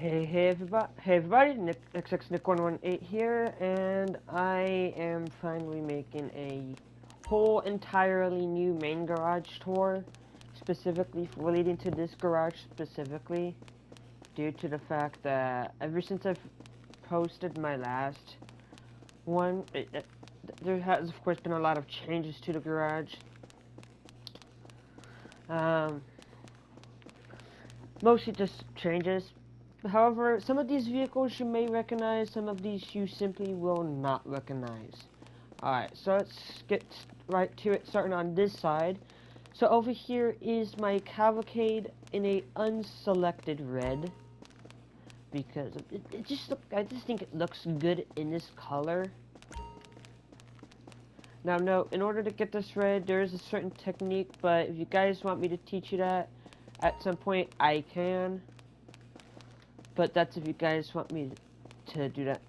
Hey everybody, XX Nick118 here, and I am finally making a whole entirely new main garage tour, specifically relating to this garage specifically, due to the fact that ever since I've posted my last one, there has of course been a lot of changes to the garage. Um, Mostly just changes. However, some of these vehicles you may recognize, some of these you simply will not recognize. Alright, so let's get right to it, starting on this side. So over here is my Cavalcade in a unselected red, because I just think it looks good in this color. Now note, in order to get this red, there is a certain technique, but if you guys want me to teach you that at some point, I can. But that's if you guys want me to do that.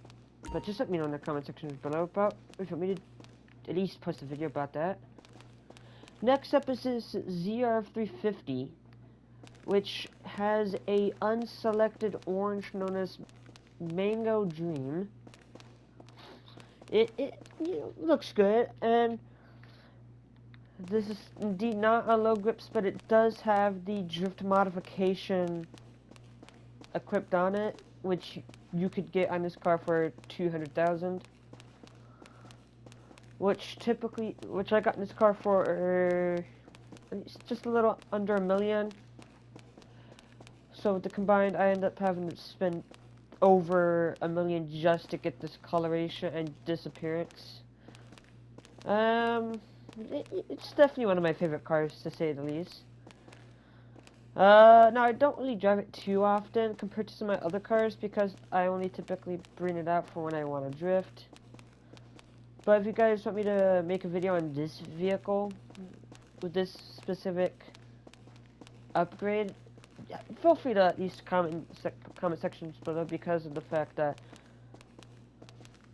But just let me know in the comment section below about if you want me to at least post a video about that. Next up is this ZR350, which has a unselected orange known as Mango Dream. It looks good, and this is indeed not on low grips, but it does have the drift modification equipped on it, which you could get on this car for 200,000. Which I got in this car for it's just a little under $1 million. So with the combined, I end up having to spend over $1 million just to get this coloration and disappearance. It's definitely one of my favorite cars, to say the least. Now I don't really drive it too often compared to some of my other cars because I only typically bring it out for when I want to drift. But if you guys want me to make a video on this vehicle with this specific upgrade, yeah, feel free to at least comment sections below, because of the fact that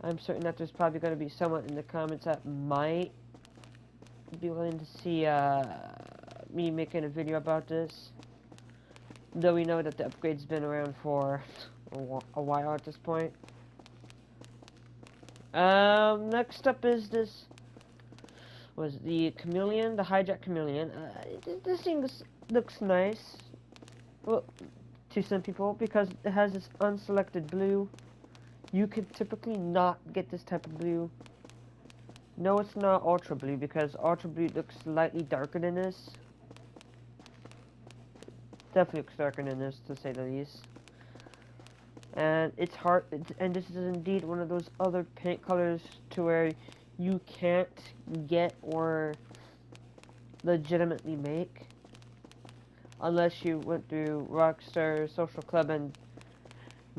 I'm certain that there's probably going to be someone in the comments that might be willing to see me making a video about this. Though we know that the upgrade's been around for a while at this point. Next up is this was the Chameleon, the Hijack Chameleon. This thing looks nice, well, to some people, because it has this unselected blue. You could typically not get this type of blue. No, it's not Ultra Blue, because Ultra Blue looks slightly darker than this. Definitely looks darker than this, to say the least. And it's hard, and this is indeed one of those other paint colors to where you can't get or legitimately make unless you went through Rockstar Social Club and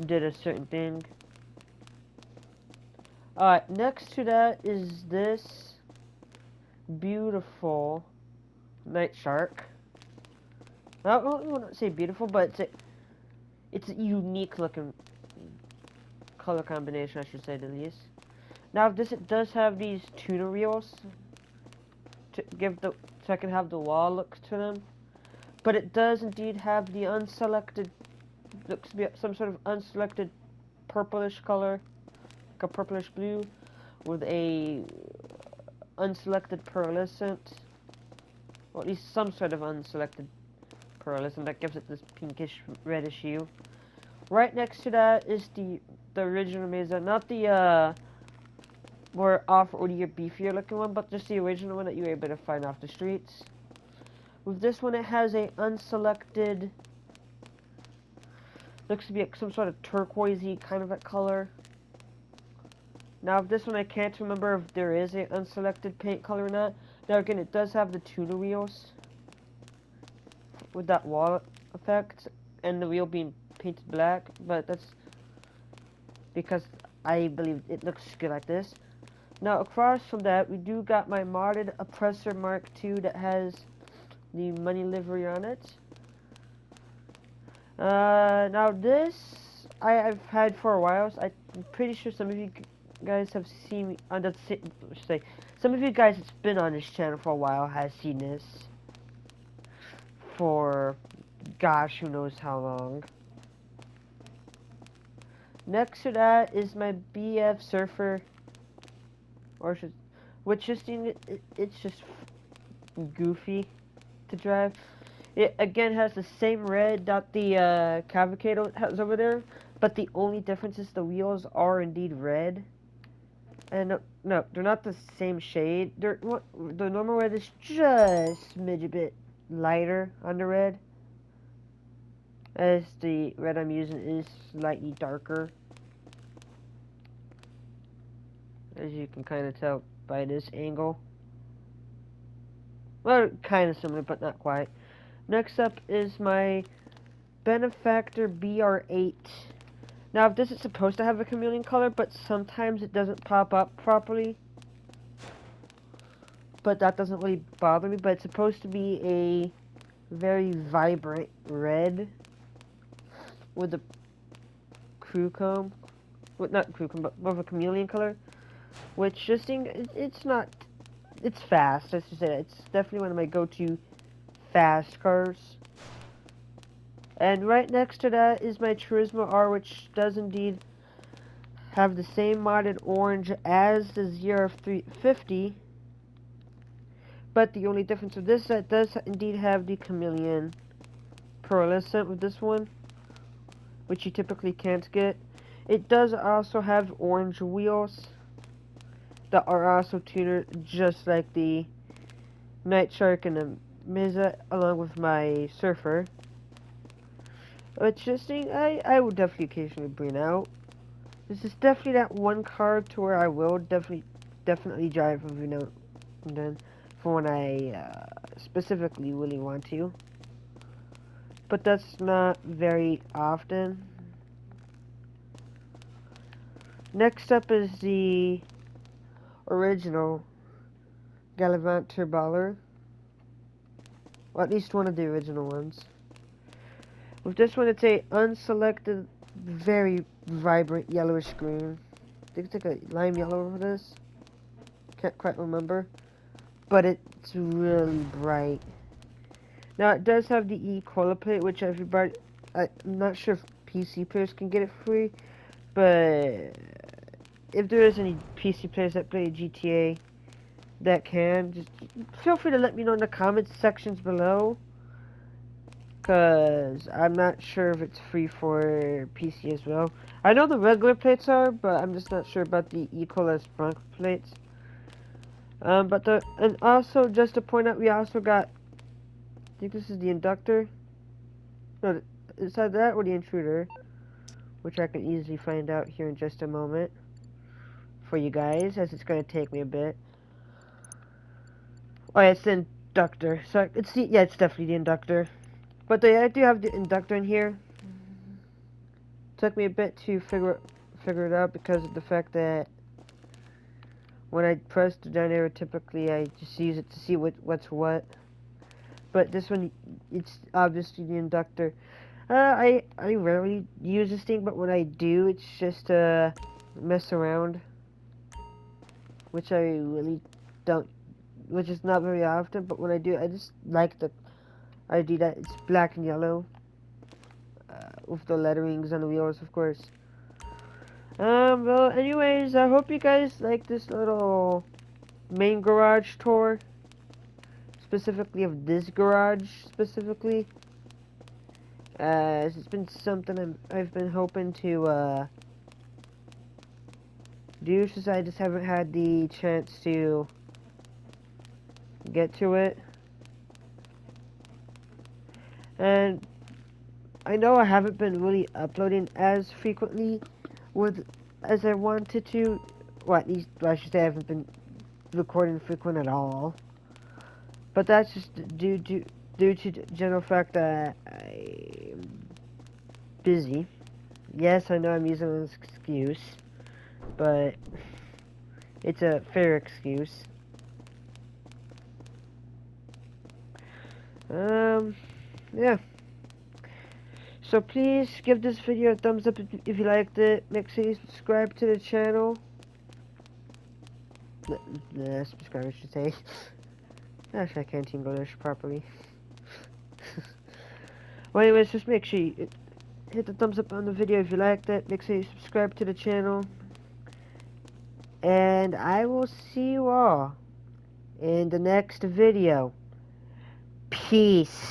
did a certain thing. Alright, next to that is this beautiful Night Shark. I don't want to say beautiful, but it's a unique looking color combination, I should say the least. Now, it does have these tuner wheels to give so I can have the wall look to them, but it does indeed have the unselected, looks to be some sort of unselected purplish color, like a purplish blue, with a unselected pearlescent, or at least some sort of unselected pearlescent that gives it this pinkish reddish hue. Right next to that is the original Mesa, not the more off-roady or beefier looking one, but just the original one that you were able to find off the streets. With this one, it has a unselected, looks to be some sort of turquoisey kind of a color. Now, this one I can't remember if there is a unselected paint color or not. Now again, it does have the tuner wheels with that wall effect, and the wheel being painted black, but that's because I believe it looks good like this. Now, across from that, we do got my modded Oppressor Mark II that has the money livery on it. Now this, I've had for a while, so I'm pretty sure some of you guys have seen me on the, say, some of you guys that's been on this channel for a while has seen this for, gosh, who knows how long. Next to that is my BF Surfer, or should, which just it's just goofy to drive. It again has the same red that the Cavalcade has over there, but the only difference is the wheels are indeed red. And no, they're not the same shade. The normal red is just a smidge a bit lighter on the red, as the red I'm using is slightly darker, as you can kind of tell by this angle. Well, kind of similar, but not quite. Next up is my Benefactor BR8. Now, this is supposed to have a chameleon color, but sometimes it doesn't pop up properly. But that doesn't really bother me, but it's supposed to be a very vibrant red with a crew comb. Well, not crew comb, but more of a chameleon color. Which, just seeing, it's not, it's fast, let's just say that. It's definitely one of my go-to fast cars. And right next to that is my Turismo R, which does indeed have the same modded orange as the ZR350, but the only difference with this, that does indeed have the chameleon pearlescent with this one, which you typically can't get. It does also have orange wheels that are also tuned just like the Night Shark and the Mesa, along with my Surfer. Which just thing I would definitely occasionally bring out. This is definitely that one car to where I will definitely drive every now and then for when I specifically really want to. But that's not very often. Next up is the original Galavant Turballer. Well, at least one of the original ones. With this one, it's a unselected, very vibrant yellowish green. I think it's like a lime yellow over this. Can't quite remember. But it's really bright. Now, it does have the E-color plate, which everybody... I'm not sure if PC players can get it free. But if there is any PC players that play GTA that can, just feel free to let me know in the comments sections below. Because I'm not sure if it's free for PC as well. I know the regular plates are, but I'm just not sure about the E-color Bronc plates. And also, just to point out, we also got, I think this is the inductor. No, is that or the intruder? Which I can easily find out here in just a moment for you guys, as it's going to take me a bit. Oh yeah, it's the inductor. So it's definitely the inductor. But I do have the inductor in here. Took me a bit to figure it out because of the fact that when I press the down arrow, typically I just use it to see what's what. But this one, it's obviously the inductor. I rarely use this thing, but when I do, it's just to mess around, which I really don't, which is not very often. But when I do, I just like the idea that it's black and yellow with the letterings on the wheels, of course. Well, anyways, I hope you guys like this little main garage tour, specifically of this garage specifically. It's been something I've been hoping to do, since I just haven't had the chance to get to it. And I know I haven't been really uploading as frequently as I wanted to. Well, at least I should say I haven't been recording frequent at all. But that's just due to the general fact that I'm busy. Yes, I know I'm using an excuse, but it's a fair excuse. Yeah. So please give this video a thumbs up if you liked it. Make sure you subscribe to the channel. Subscribe, I should say. Actually, I can't English properly. Well, anyways, just make sure hit the thumbs up on the video if you liked it. Make sure you subscribe to the channel. And I will see you all in the next video. Peace.